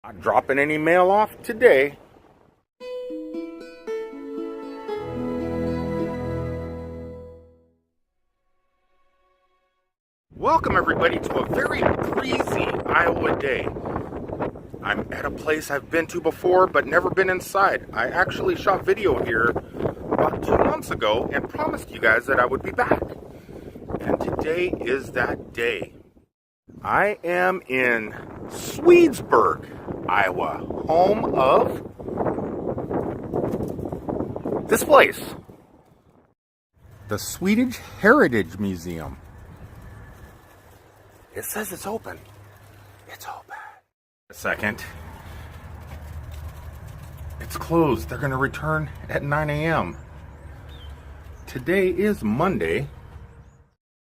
Not dropping any mail off today. Welcome everybody to a very breezy Iowa day. I'm at a place I've been to before but never been inside. I actually shot video here about 2 months ago and promised you guys that I would be back. And today is that day. I am in Swedesburg, Iowa, home of this place, the Swedish Heritage Museum. It says it's open. It's open. A second. It's closed. They're going to return at 9 a.m. Today is Monday.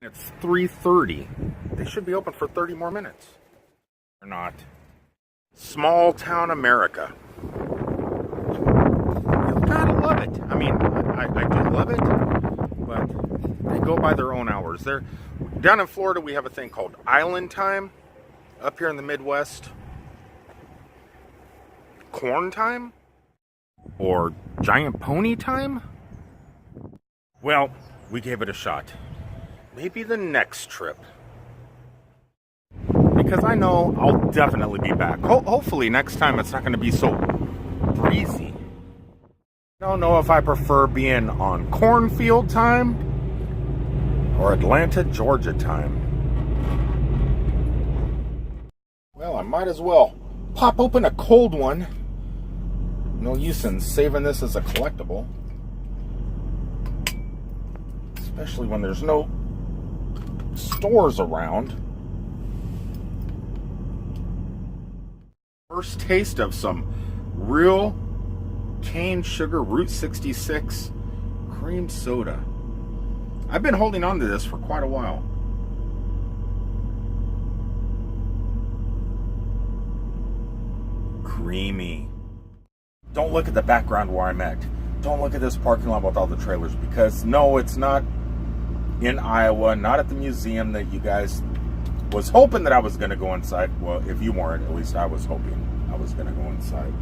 It's 3:30. They should be open for 30 more minutes. Or not. Small town America. You gotta love it. I mean, I do love it, but they go by their own hours. Down in Florida, we have a thing called island time. Up here in the Midwest, corn time? Or giant pony time? Well, we gave it a shot. Maybe the next trip. Because I know I'll definitely be back. Hopefully next time it's not going to be so breezy. I don't know if I prefer being on cornfield time or Atlanta, Georgia time. Well, I might as well pop open a cold one. No use in saving this as a collectible. Especially when there's no stores around. First taste of some real cane sugar Route 66 cream soda. I've been holding on to this for quite a while. Creamy. Don't look at the background where I'm at. Don't look at this parking lot with all the trailers, because no, it's not in Iowa, not at the museum that you guys was hoping that I was going to go inside. Well, if you weren't, at least I was hoping I was going to go inside.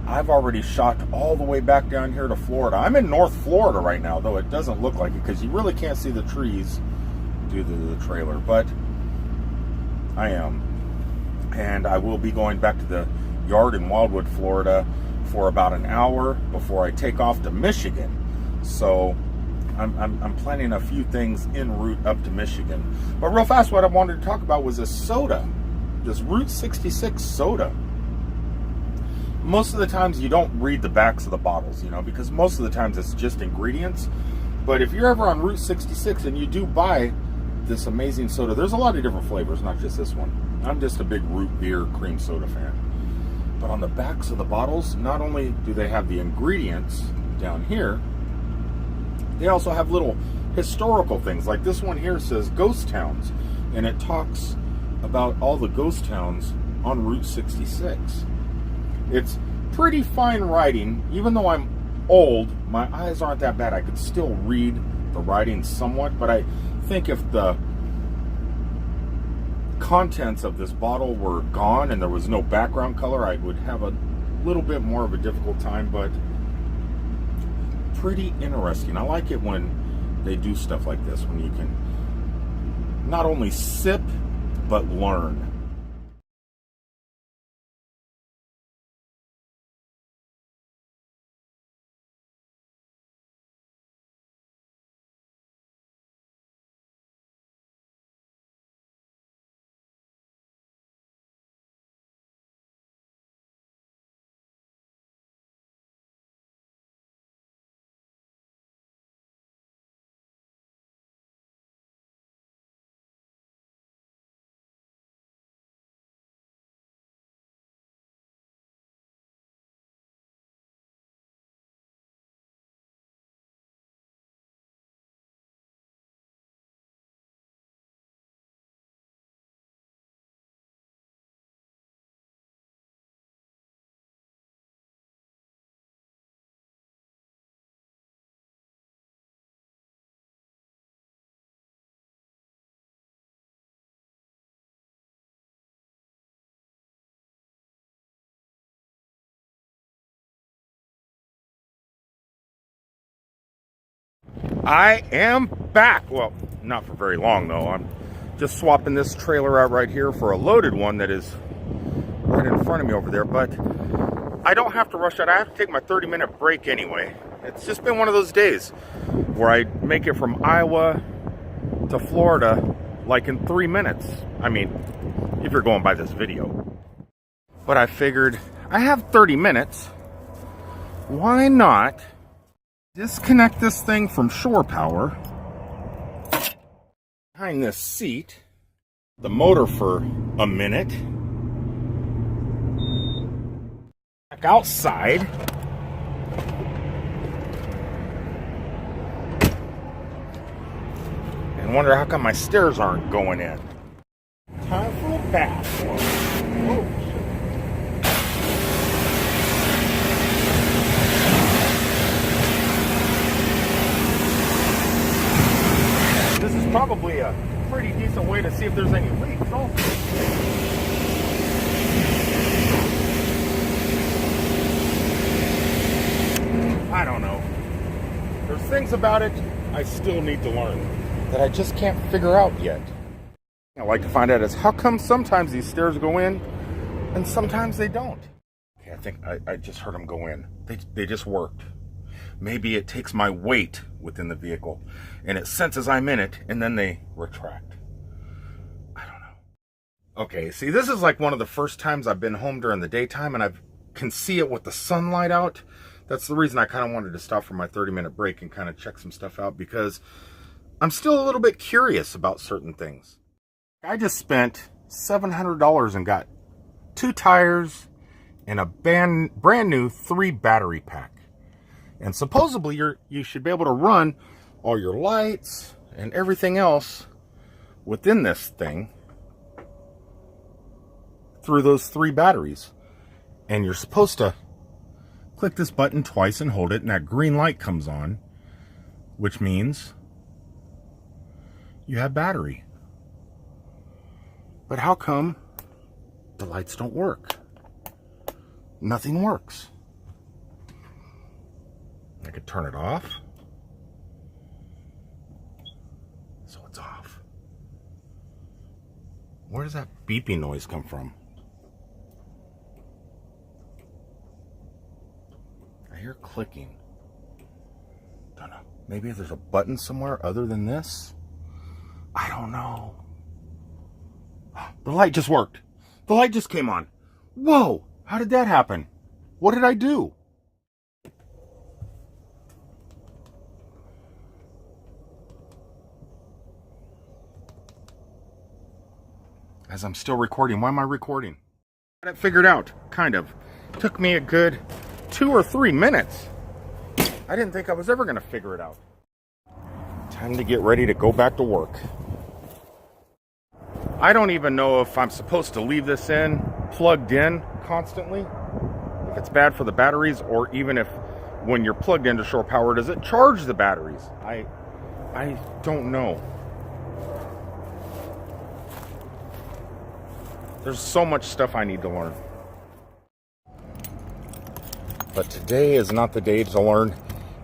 I've already shot all the way back down here to Florida. I'm in North Florida right now, though it doesn't look like it because you really can't see the trees due to the trailer, but I am. And I will be going back to the yard in Wildwood, Florida for about an hour before I take off to Michigan. So I'm planning a few things en route up to Michigan. But real fast, what I wanted to talk about was a soda. This Route 66 soda. Most of the times you don't read the backs of the bottles, because most of the times it's just ingredients. But if you're ever on Route 66 and you do buy this amazing soda, there's a lot of different flavors, not just this one. I'm just a big root beer cream soda fan. But on the backs of the bottles, not only do they have the ingredients down here, they also have little historical things. Like this one here says ghost towns, and it talks about all the ghost towns on Route 66. It's pretty fine writing. Even though I'm old, my eyes aren't that bad. I could still read the writing somewhat, but I think if the contents of this bottle were gone and there was no background color, I would have a little bit more of a difficult time, but pretty interesting. I like it when they do stuff like this, when you can not only sip but learn. I am back. Well, not for very long though. I'm just swapping this trailer out right here for a loaded one that is right in front of me over there. But I don't have to rush out. I have to take my 30-minute break anyway. It's just been one of those days where I make it from Iowa to Florida like in 3 minutes. I mean, if you're going by this video. But I figured I have 30 minutes. Why not disconnect this thing from shore power behind this seat, the motor for a minute, back outside, and wonder how come my stairs aren't going in. Time for a bath. Oh. This is probably a pretty decent way to see if there's any leaks also. I don't know. There's things about it I still need to learn that I just can't figure out yet. I like to find out is how come sometimes these stairs go in and sometimes they don't. Okay, I think I just heard them go in. They just worked. Maybe it takes my weight within the vehicle and it senses I'm in it and then they retract. I don't know. Okay, see, this is like one of the first times I've been home during the daytime and I can see it with the sunlight out. That's the reason I kind of wanted to stop for my 30-minute break and kind of check some stuff out because I'm still a little bit curious about certain things. I just spent $700 and got 2 tires and a brand new 3 battery pack. And supposedly you should be able to run all your lights and everything else within this thing through those 3 batteries. And you're supposed to click this button twice and hold it, and that green light comes on, which means you have battery. But how come the lights don't work? Nothing works. I could turn it off. So it's off. Where does that beeping noise come from? I hear clicking. Don't know. Maybe there's a button somewhere other than this? I don't know. The light just worked. The light just came on. Whoa! How did that happen? What did I do? As I'm still recording. Why am I recording? I got it figured out, kind of. Took me a good 2 or 3 minutes. I didn't think I was ever going to figure it out. Time to get ready to go back to work. I don't even know if I'm supposed to leave this plugged in constantly. If it's bad for the batteries, or even if when you're plugged into shore power, does it charge the batteries? I don't know. There's so much stuff I need to learn. But today is not the day to learn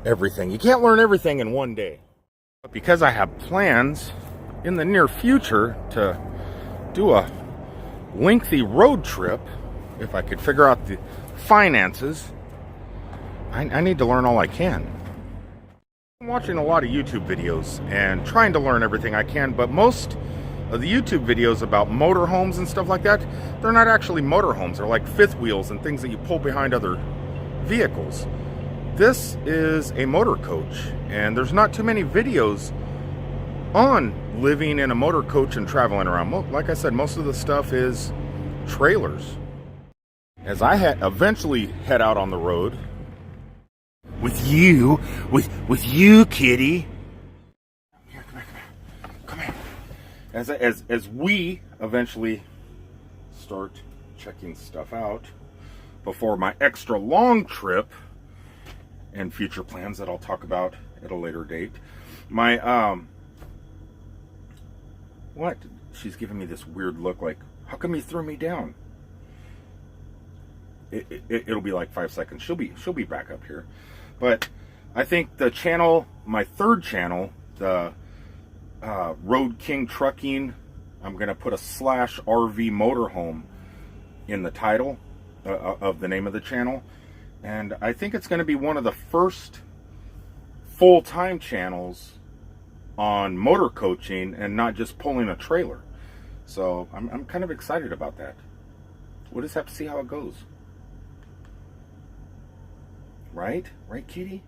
everything. You can't learn everything in one day. But because I have plans in the near future to do a lengthy road trip, if I could figure out the finances, I need to learn all I can. I'm watching a lot of YouTube videos and trying to learn everything I can, but most of the YouTube videos about motorhomes and stuff like that, they're not actually motorhomes. They're like fifth wheels and things that you pull behind other vehicles. This is a motor coach, and there's not too many videos on living in a motor coach and traveling around. Like I said, most of the stuff is trailers. As I eventually head out on the road with you, kitty. Come here. As we eventually start checking stuff out before my extra long trip and future plans that I'll talk about at a later date. My what? She's giving me this weird look like, how come you threw me down? It'll be like 5 seconds. She'll be back up here. But I think the channel, my third channel, the Road King Trucking, I'm going to put a /RV Motorhome in the title of the name of the channel. And I think it's going to be one of the first full-time channels on motor coaching and not just pulling a trailer. So I'm kind of excited about that. We'll just have to see how it goes. Right? Right, Kitty?